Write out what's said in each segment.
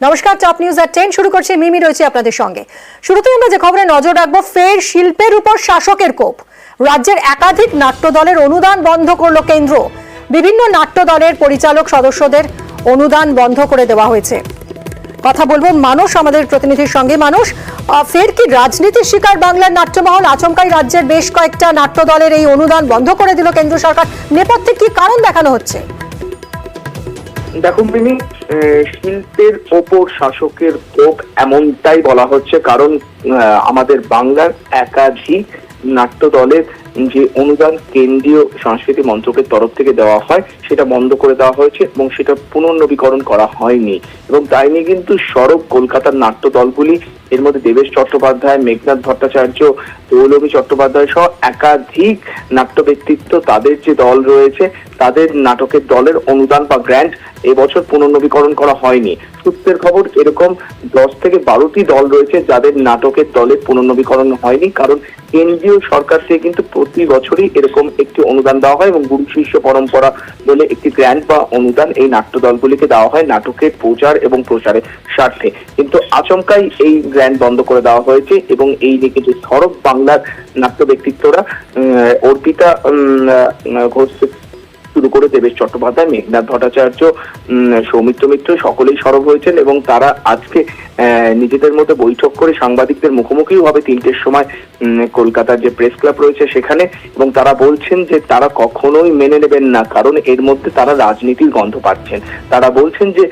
নমস্কার, top news এট 10 শুরু করছি। মিমি রয়েছে আপনাদের সঙ্গে। শুরুতেই আমরা যে খবরে নজর রাখবো, ফের শিল্পের উপর শাসকের কোপ। রাজ্যের একাধিক নাট্যদলের অনুদান বন্ধ করল কেন্দ্র। বিভিন্ন নাট্যদলের পরিচালক সদস্যদের অনুদান বন্ধ করে দেওয়া হয়েছে। কথা বলবো মানুষ আমাদের প্রতিনিধির সঙ্গে। মানুষ, ফের কি রাজনীতির শিকার বাংলার নাট্যমহল? আচমকাই রাজ্যের বেশ কয়েকটা নাট্যদলের এই অনুদান বন্ধ করে দিল কেন্দ্র সরকার। নেপথ্যে কি কারণ দেখানো হচ্ছে? দেখুন মিমি, শিল্পের ওপর শাসকের কোপ এমনটাই বলা হচ্ছে, কারণ আমাদের বাংলার একাধিক নাট্য দলের যে অনুদান কেন্দ্রীয় সংস্কৃতি মন্ত্রকের তরফ থেকে দেওয়া হয় সেটা বন্ধ করে দেওয়া হয়েছে এবং সেটা পুনর্নবীকরণ করা হয়নি। এবং তাই নিয়ে কিন্তু সরব কলকাতার নাট্য দলগুলি, এর মধ্যে দেবেশ চট্টোপাধ্যায়, মেঘনাথ ভট্টাচার্য, পৌলমী চট্টোপাধ্যায় সহ একাধিক নাট্য ব্যক্তিত্ব, তাদের যে দল রয়েছে তাদের নাটকের দলের অনুদান বা গ্র্যান্ট এবছর পুনর্নবীকরণ করা হয়নি। সূত্রের খবর, এরকম 10 থেকে 12টি দল রয়েছে যাদের নাটকের দলের পুনর্নবীকরণ হয়নি, কারণ কেন্দ্রীয় সরকার থেকে কিন্তু প্রতি বছরই এরকম একটি অনুদান দেওয়া হয় এবং গুরু শিষ্য পরম্পরা বলে একটি গ্র্যান্ট বা অনুদান এই নাট্য দলগুলিকে দেওয়া হয় নাটকের প্রচার এবং প্রসারের স্বার্থে। কিন্তু আচমকাই এই গ্র্যান্ট বন্ধ করে দেওয়া হয়েছে এবং এই দিকে যে সরব বাংলার নাট্য ব্যক্তিত্বরা, অর্পিতা ঘোষ শুরু করে দেবেশ চট্টোপাধ্যায়, মেঘনাথ ভট্টাচার্য, সৌমিত্র মিত্র সকলেই সরব হয়েছেন এবং তারা আজকে নিজেদের মধ্যে বৈঠক করে সাংবাদিকদের মুখোমুখিও হবে 3টের সময় কলকাতার যে প্রেস ক্লাব রয়েছে সেখানে। এবং তারা বলছেন যে তারা কখনোই মেনে নেবেন না, কারণ এর মধ্যে তারা রাজনীতির গন্ধ পাচ্ছেন। তারা বলছেন যে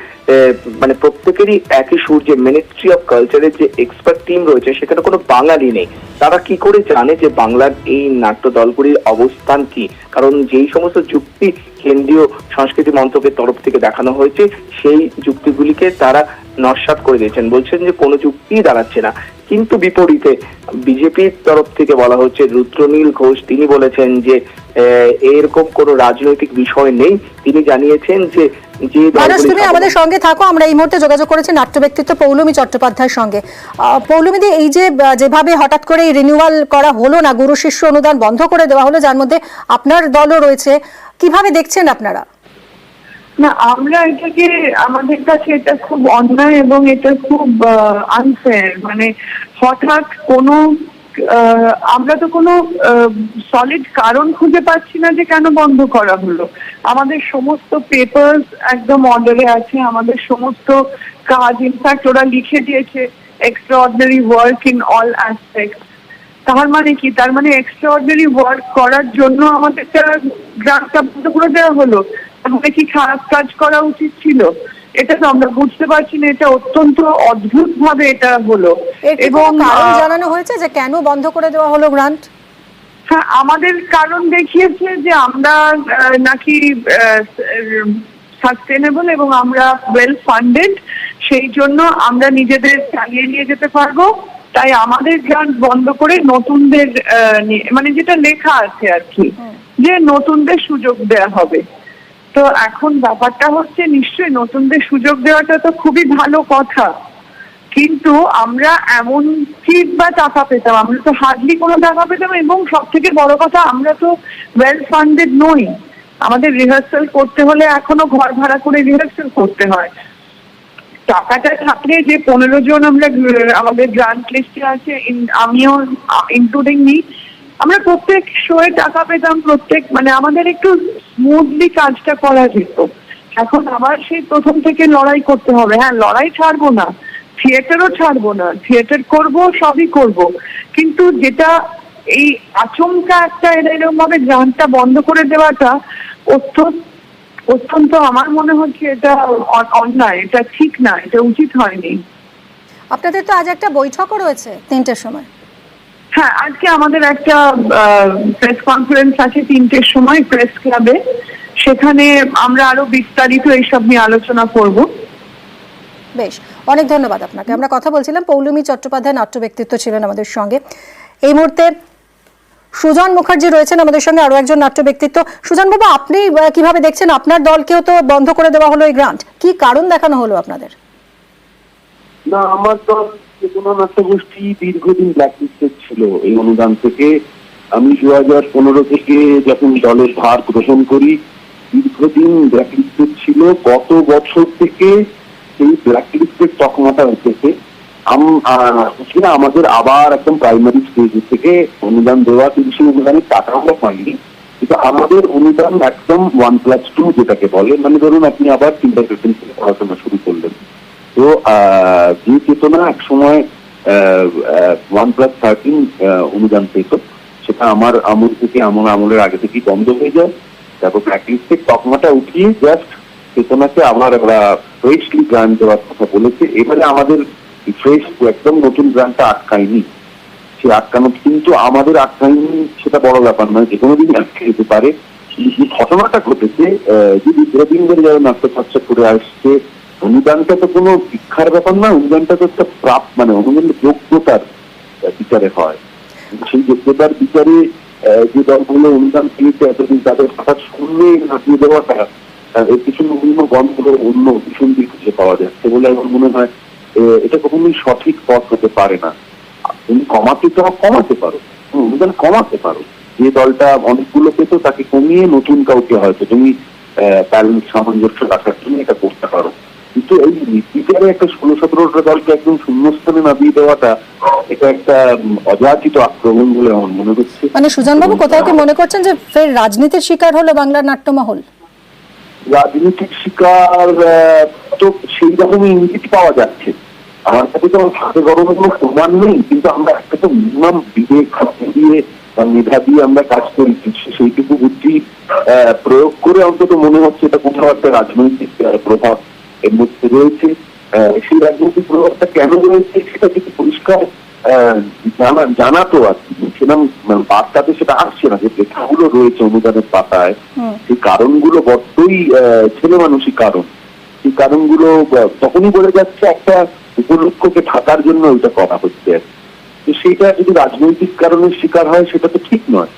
মানে প্রত্যেকেরই একই সুর, যে মিনিস্ট্রি অফ কালচারের যে এক্সপার্ট টিম রয়েছে সেখানে কোনো বাঙালি নেই। তারা কি করে জানে যে বাংলার এই নাট্য দলগুলির অবস্থান কি? কারণ যেই সমস্ত যুক্তি কেন্দ্রীয় সংস্কৃতি মন্ত্রকের তরফ থেকে দেখানো হয়েছে সেই যুক্তিগুলিকে তারা নস্যাৎ করে দিয়েছেন, বলছেন যে কোনো যুক্তিই দাঁড়াচ্ছে না। কিন্তু বিপরীতে বিজেপির তরফ থেকে বলা হচ্ছে, রুদ্রনীল ঘোষ তিনি বলেছেন যে এরকম কোনো রাজনৈতিক বিষয় নেই। তিনি জানিয়েছেন যে তুমি আমাদের সঙ্গে থাকো। আমরা এই মুহূর্তে যোগাযোগ করেছি নাট্য ব্যক্তিত্ব পৌলমী চট্টোপাধ্যায়ের সঙ্গে। পৌলমীদি, এই যে যেভাবে হঠাৎ করে রিনিউয়াল করা হলো না, গুরু শিষ্য অনুদান বন্ধ করে দেওয়া হলো, যার মধ্যে আপনার দলও রয়েছে, কিভাবে দেখছেন আপনারা? না, আমরা এটাকে, আমাদের কাছে এটা খুব অন্যায় এবং এটা খুব আনফেয়ার। মানে হঠাৎ কোনো আমরা তো কোনো সলিড কারণ খুঁজে পাচ্ছি না যে কেন বন্ধ করা হলো। আমাদের সমস্ত পেপারস একদম অর্ডারে আছে, আমাদের সমস্ত কাজ ইনফ্যাক্ট ওরা লিখে দিয়েছে extraordinary work in all aspects. তার মানে কি? তার মানে এক্সট্রাঅর্ডিনারি ওয়ার্ক করার জন্য আমাদের গ্রান্টটা বন্ধ করে দেওয়া হলো? তাহলে কি খারাপ কাজ করা উচিত ছিল? এটা তো আমরা বুঝতে পারছি না। এটা অত্যন্ত অদ্ভুত ভাবে এটা হলো। এবং জানানো হয়েছে যে কেন বন্ধ করে দেওয়া হলো গ্রান্ট? হ্যাঁ, আমাদের কারণ দেখিয়েছে যে আমরা নাকি সাস্টেনেবল এবং আমরা ওয়েল ফান্ডেড, সেই জন্য আমরা নিজেদের চালিয়ে নিয়ে যেতে পারবো। তাই আমাদের গ্রান্ট বন্ধ করে নতুনদের, মানে যেটা লেখা আছে আর কি, যে নতুনদের সুযোগ দেওয়া হবে। তো এখন ব্যাপারটা হচ্ছে, নিশ্চয়ই নতুনদের সুযোগ দেওয়াটা তো খুবই ভালো কথা, কিন্তু আমরা এমন কি বা টাকা পেতাম? আমরা তো হার্ডলি কোনো টাকা পেতাম। এবং সব থেকে বড় কথা, আমরা তো ওয়েল ফান্ডেড নই। আমাদের রিহার্সাল করতে হলে এখনো ঘর ভাড়া করে রিহার্সাল করতে হয়। টাকাটা থাকলে যে 15 জন আমরা আমাদের গ্রান্ট লিস্টে আছে, আমিও ইনক্লুডিং মি, আমরা প্রত্যেক শোয়ে টাকা পেতাম। মানে আমাদের একটু স্মুথলি কাজটা করা যেত। এখন আবার সেই প্রথম থেকে লড়াই করতে হবে। হ্যাঁ, লড়াই ছাড়বো না, থিয়েটারও ছাড়বো না, থিয়েটার করব, সবই করব, কিন্তু যেটা এই আচমকা একটা এরকম ভাবে গ্রান্টটা বন্ধ করে দেওয়াটা অত্যন্ত আমার মনে হচ্ছে এটা অন্যায়, এটা ঠিক না, এটা উচিত হয়নি। আপনাদের তো আজ একটা বৈঠকও রয়েছে 3টের সময়। হ্যাঁ, আজকে আমাদের একটা প্রেস কনফারেন্স আছে 3টের সময় প্রেস ক্লাবে। সেখানে আমরা আরো বিস্তারিত এইসব নিয়ে আলোচনা করব। বেশ, অনেক ধন্যবাদ আপনাকে। আমরা কথা বলছিলাম, পৌলমী চট্টোপাধ্যায় নাট্য ব্যক্তিত্ব ছিলেন আমাদের সঙ্গে। এই মুহূর্তে সুজন মুখার্জি রয়েছেন আমাদের সঙ্গে, আরো একজন নাট্য ব্যক্তিত্ব। সুজন বাবু, আপনি কিভাবে দেখছেন? আপনার দলকেও তো বন্ধ করে দেওয়া হলো এই গ্রান্ট, কি কারণ দেখানো হলো আপনাদের? না, আমার দল চেতনা নাট্য গোষ্ঠী দীর্ঘদিন ব্ল্যাকলিস্টেড ছিল এই অনুদান থেকে। আমি 2015 থেকে যখন দলের ভার গ্রহণ করি, দীর্ঘদিন ব্ল্যাকলিস্টেড ছিল। গত বছর থেকে সেই ব্ল্যাক লিস্টের তকমাটা উঠেছে সেটা আমাদের আবার একদম প্রাইমারি স্টেজ থেকে অনুদান দেওয়া, কিন্তু সেই অনুদানের টাকা আমরা পাইনি, কিন্তু আমাদের অনুদান একদম 1+2 যেটাকে বলে, মানে ধরুন আপনি আবার কিন্ডারগার্টেন থেকে পড়াশোনা শুরু করলেন, তো যে চেতনা এক সময় 1+13 অনুদান পেত, সেটা আমার আমল থেকে আমলের আগে থেকেই বন্ধ হয়ে যায়। তারপর ব্ল্যাকলিস্টের তকমাটা উঠিয়ে জাস্ট চেতনাকে আবার আমরা ফ্রেশলি গ্রান্ট দেওয়ার কথা বলেছে। এবারে আমাদের ফ্রেশ একদম নতুন গ্রান্টটা আটকায়নি, সে আটকানো কিন্তু আমাদের আটকায়নি সেটা বড় ব্যাপার নয়, যে কোনো দিন আটকে যেতে পারে। যে ঘটনাটা ঘটেছে, যে দীর্ঘদিন ধরে যারা নাট্যচর্চা করে আসছে, অনুদানটা তো কোনো শিক্ষার ব্যাপার না, অনুদানটা তো একটা মানে অনুদানের যোগ্যতার বিচারে হয়। সেই যোগ্যতার বিচারে যে দলগুলো অনুদান পেয়েছে এতদিন তাদের হঠাৎ শুনলে নামিয়ে দেওয়াটা, এর পিছনে অন্য গণগুলো অন্য ভীষণ দিক খুঁজে পাওয়া যাচ্ছে বলে আমার মনে হয় এটা কখনোই সঠিক পথ হতে পারে না। তুমি কমাতে পারো, অনুদান কমাতে পারো, যে দলটা অনেকগুলো পেত তাকে কমিয়ে নতুন কাউকে হয়তো তুমি ব্যালেন্স সামঞ্জস্য রাখার জন্য এটা করতে পারো, কিন্তু এই বিচারে একটা 16-17টা দলকে একদম শূন্যস্থানে নামিয়ে দেওয়াটা এটা একটা অযাচিত আক্রমণ বলে আমার মনে হচ্ছে। মানে সুজনবাবু কোথাও কি মনে করছেন যে ফের রাজনীতির শিকার হলো বাংলার নাট্যমহল? রাজনীতির শিকার তো সেই রকমই ইঙ্গিত পাওয়া যাচ্ছে। আমার কাছে তো হাতে গরমের কোনো প্রমাণ নেই, কিন্তু আমরা একটা তো মিনিমাম বিবেক দিয়ে বা মেধা দিয়ে আমরা কাজ করি, সেইটুকু বুদ্ধি প্রয়োগ করে অন্তত মনে হচ্ছে এটা কোথাও একটা রাজনৈতিক প্রভাব এর মধ্যে রয়েছে। সেই রাজনৈতিক প্রভাবটা কেন রয়েছে সেটা কিন্তু পরিষ্কার জানাতো আর কি, সেরকম বার্তাতে সেটা আসছে না। যে লেখাগুলো রয়েছে অনুদানের পাতায়, সেই কারণগুলো বড্ডই ছেলে মানুষই কারণ, সেই কারণগুলো তখনই বলে যাচ্ছে একটা উপলক্ষকে ঢাকার জন্য ওইটা করা হচ্ছে। তো সেইটা যদি রাজনৈতিক কারণের শিকার হয় সেটা তো ঠিক নয়।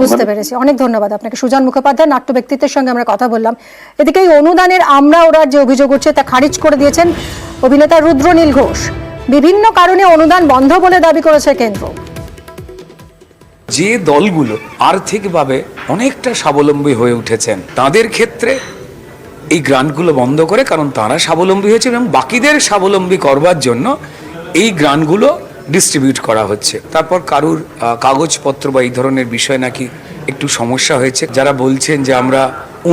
বুঝতে পেরেছি, অনেক ধন্যবাদ আপনাকে। সুজন মুখোপাধ্যায়, নাট্য ব্যক্তিত্বের সঙ্গে আমরা কথা বললাম। এদিকে এই অনুদানের ওরা যে অভিযোগ উঠছে তা খারিজ করে দিয়েছেন অভিনেতা রুদ্রনীল ঘোষ। বিভিন্ন কারণে অনুদান বন্ধ বলে দাবি করেছে কেন্দ্র। যে দলগুলো আর্থিকভাবে অনেকটা স্বাবলম্বী হয়ে উঠেছেন তাদের ক্ষেত্রে এই গ্রান্টগুলো বন্ধ করে, কারণ তারা স্বাবলম্বী হয়েছে এবং বাকিদের স্বাবলম্বী করবার জন্য এই গ্রান্টগুলো ডিস্ট্রিবিউট করা হচ্ছে। তারপর কারুর কাগজপত্র বা এই ধরনের বিষয় নাকি একটু সমস্যা হয়েছে, যারা বলছেন যে আমরা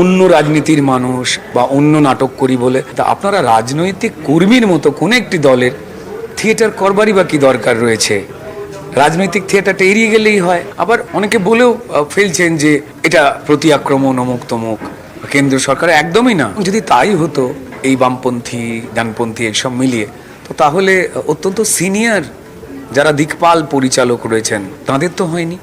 অন্য রাজনীতির মানুষ বা অন্য নাটক করি বলে। তা আপনারা রাজনৈতিক কর্মীর মতো কোন একটি দলের থিয়েটার করবারই বা কি দরকার রয়েছে? রাজনৈতিক থিয়েটারটা এড়িয়ে গেলেই হয়। আবার অনেকে বলেও ফেলছেন যে এটা প্রতি আক্রমণ অমুক তমুক কেন্দ্র সরকার, একদমই না। যদি তাই হতো এই বামপন্থী ডানপন্থী এইসব মিলিয়ে, তো তাহলে অত্যন্ত সিনিয়র যারা দিকপাল পরিচালক রয়েছেন তাদের তো হয়নি।